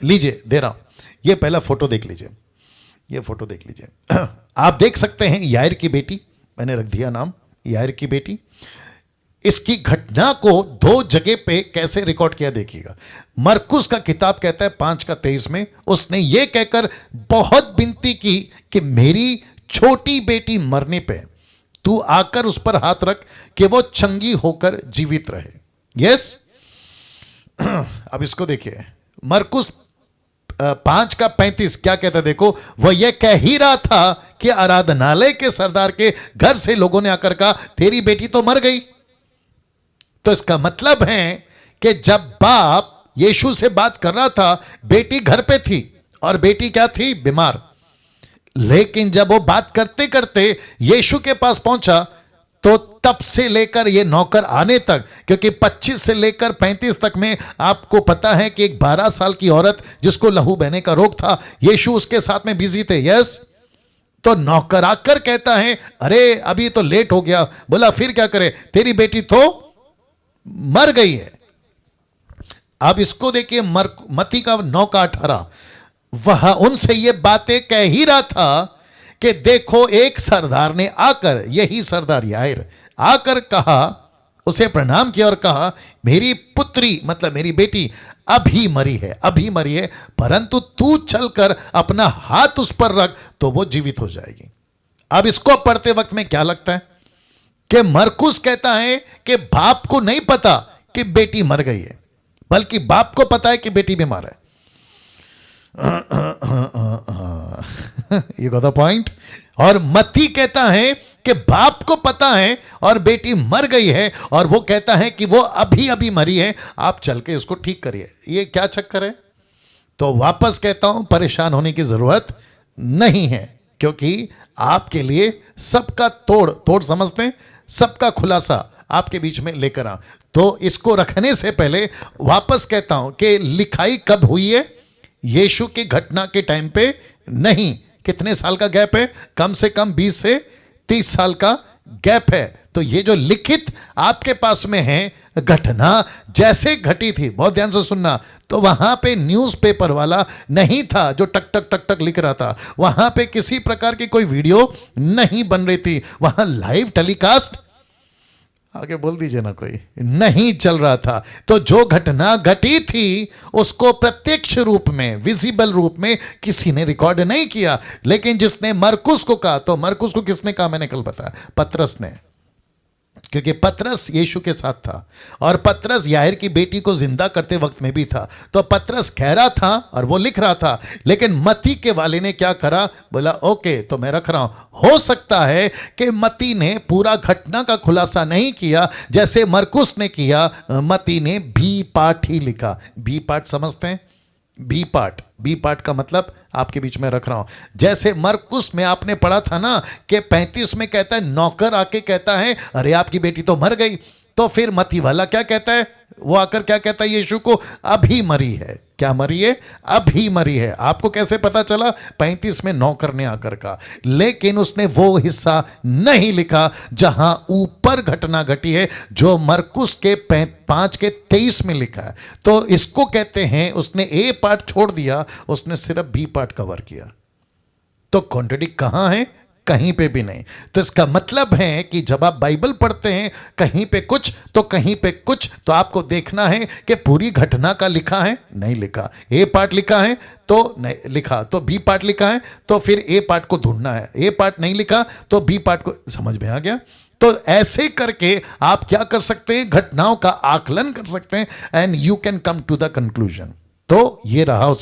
लीजिए दे रहा हूं, ये पहला फोटो देख लीजिए, ये फोटो देख लीजिए। आप देख सकते हैं यायर की बेटी, मैंने रख दिया नाम यायर की बेटी। इसकी घटना को दो जगह पे कैसे रिकॉर्ड किया देखिएगा। मरकुस का किताब कहता है 5:23 में, उसने ये कहकर बहुत विनती की कि मेरी छोटी बेटी मरने पे तू आकर उस पर हाथ रख कि वो चंगी होकर जीवित रहे। यस, अब इसको देखिए, मरकुस 5:35 क्या कहता है देखो। वह यह कह ही रहा था कि आराधनालय के सरदार के घर से लोगों ने आकर कहा तेरी बेटी तो मर गई। तो इसका मतलब है कि जब बाप यीशु से बात कर रहा था, बेटी घर पे थी और बेटी क्या थी, बीमार। लेकिन जब वो बात करते करते यीशु के पास पहुंचा तो तब से लेकर ये नौकर आने तक, क्योंकि 25 से लेकर 35 तक में आपको पता है कि एक 12 साल की औरत जिसको लहू बहने का रोग था, यीशु उसके साथ में बिजी थे। यस, तो नौकर आकर कहता है अरे अभी तो लेट हो गया। बोला फिर क्या करे, तेरी बेटी तो मर गई है। अब इसको देखिए, मत्ती का 9:18, वह उनसे ये बातें कह ही रहा था कि देखो एक सरदार ने आकर, यही सरदार यायर आकर कहा, उसे प्रणाम किया और कहा मेरी पुत्री मतलब मेरी बेटी अभी मरी है, अभी मरी है, परंतु तू चलकर अपना हाथ उस पर रख तो वो जीवित हो जाएगी। अब इसको पढ़ते वक्त में क्या लगता है कि मरकुस कहता है कि बाप को नहीं पता कि बेटी मर गई है, बल्कि बाप को पता है कि बेटी बीमार है। You got the point. और मत्ती कहता है कि बाप को पता है और बेटी मर गई है, और वो कहता है कि वो अभी अभी मरी है, आप चल के इसको ठीक करिए। ये क्या चक्कर है? तो वापस कहता हूं, परेशान होने की जरूरत नहीं है, क्योंकि आपके लिए सबका तोड़ समझते हैं, सबका खुलासा आपके बीच में लेकर आ। तो इसको रखने से पहले वापस कहता हूं कि लिखाई कब हुई है? यीशु की घटना के टाइम पे नहीं। कितने साल का गैप है? कम से कम 20 से 30 साल का गैप है। तो ये जो लिखित आपके पास में है घटना जैसे घटी थी, बहुत ध्यान से सुनना, तो वहां पे न्यूज़पेपर वाला नहीं था जो टक टक टक टक लिख रहा था, वहां पे किसी प्रकार की कोई वीडियो नहीं बन रही थी, वहां लाइव टेलीकास्ट, आगे बोल दीजिए ना, कोई नहीं चल रहा था। तो जो घटना घटी थी उसको प्रत्यक्ष रूप में, विजिबल रूप में किसी ने रिकॉर्ड नहीं किया। लेकिन जिसने मरकुस को कहा, तो मरकुस को किसने कहा? मैंने कल बताया, पतरस ने, क्योंकि पतरस यीशु के साथ था और पतरस यायर की बेटी को जिंदा करते वक्त में भी था। तो पतरस कह रहा था और वो लिख रहा था, लेकिन मत्ती के वाले ने क्या करा? बोला ओके तो मैं रख रहा हूं। हो सकता है कि मत्ती ने पूरा घटना का खुलासा नहीं किया जैसे मरकुस ने किया। मत्ती ने बी पार्ट ही लिखा। बी पार्ट समझते हैं? बी पार्ट का मतलब आपके बीच में रख रहा हूं। जैसे मरकुस में आपने पढ़ा था ना कि 35 में कहता है नौकर आके कहता है अरे आपकी बेटी तो मर गई। तो फिर मत्ती वाला क्या कहता है? वो आकर क्या कहता है यीशु को? अभी मरी है। क्या मरी है? अभी मरी है। आपको कैसे पता चला? 35 में नौकर ने आकर कहा। लेकिन उसने वो हिस्सा नहीं लिखा जहां ऊपर घटना घटी है, जो मरकुस के 5:23 में लिखा है। तो इसको कहते हैं उसने ए पार्ट छोड़ दिया, उसने सिर्फ बी पार्ट कवर किया। तो कॉन्ट्रडिक्ट कहां है? कहीं पे भी नहीं। तो इसका मतलब है कि जब आप बाइबल पढ़ते हैं कहीं पे कुछ तो कहीं पे कुछ, तो आपको देखना है कि पूरी घटना का लिखा है, नहीं लिखा। ए पार्ट लिखा है तो नहीं लिखा, तो बी पार्ट लिखा है तो फिर ए पार्ट को ढूंढना है। ए पार्ट नहीं लिखा तो बी पार्ट को, समझ में आ गया? तो ऐसे करके आप क्या कर सकते हैं? घटनाओं का आकलन कर सकते हैं and you can come to the conclusion. तो ये रहा